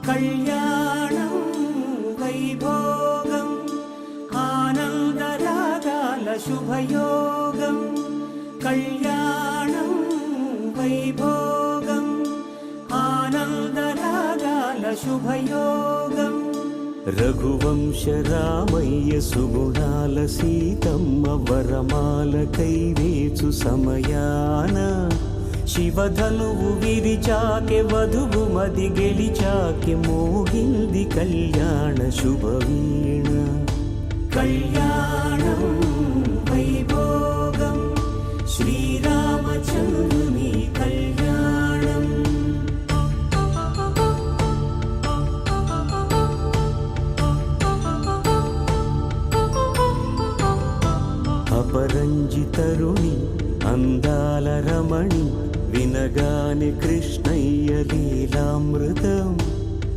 కళ్యాణం వైభోగం ఆనందరాగాల శుభయోగం కళ్యాణం వైభోగం ఆనందరాగాల శుభయోగం రఘువంశ రామయ్య సుగుణాల సీతమ్మ వరమాల కైవేచు సమయాన శివధనువు విరిచాకె వధువు మది గెలిచాకె మోగింది కళ్యాణ శుభవీణ కళ్యాణం వైభోగం శ్రీరామచంద్రుని కళ్యాణం అపరంజి తరుణి అందాల రమణి వినగాని కృష్ణయ్య లీలామృతం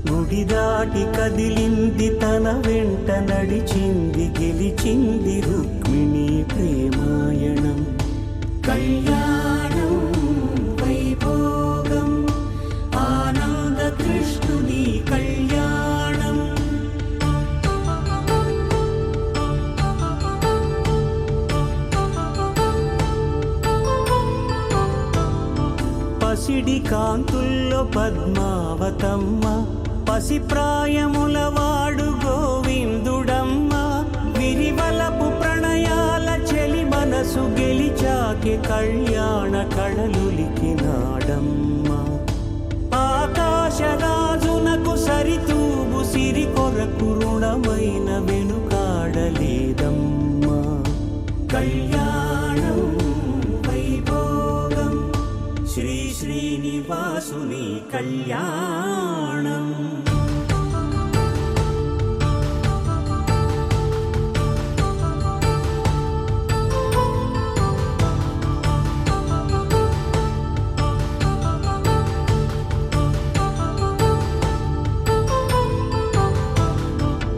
గుడి దాటి కదిలింది తన వెంట నడిచింది గెలిచింది రుక్మిణి ప్రేమాయణం కళ్యాణం వైభోగం ఆనంద కృష్ణుని కళ్యాణం పసిడి కాంతుల్లో పద్మావతమ్మ పసిప్రాయముల వాడు గోవిందుడమ్మ విరివలపు ప్రణయాల చెలి మనసు గెలిచాకె కళ్యాణ కళలులికినాడమ్మ ఆకాశరాజునకు సరితూగు సిరి కొరకు రుణమైన వెనుకాడలేదమ్మ కళ్యాణం వైభోగం శ్రీ శ్రీనివాసుని కళ్యాణం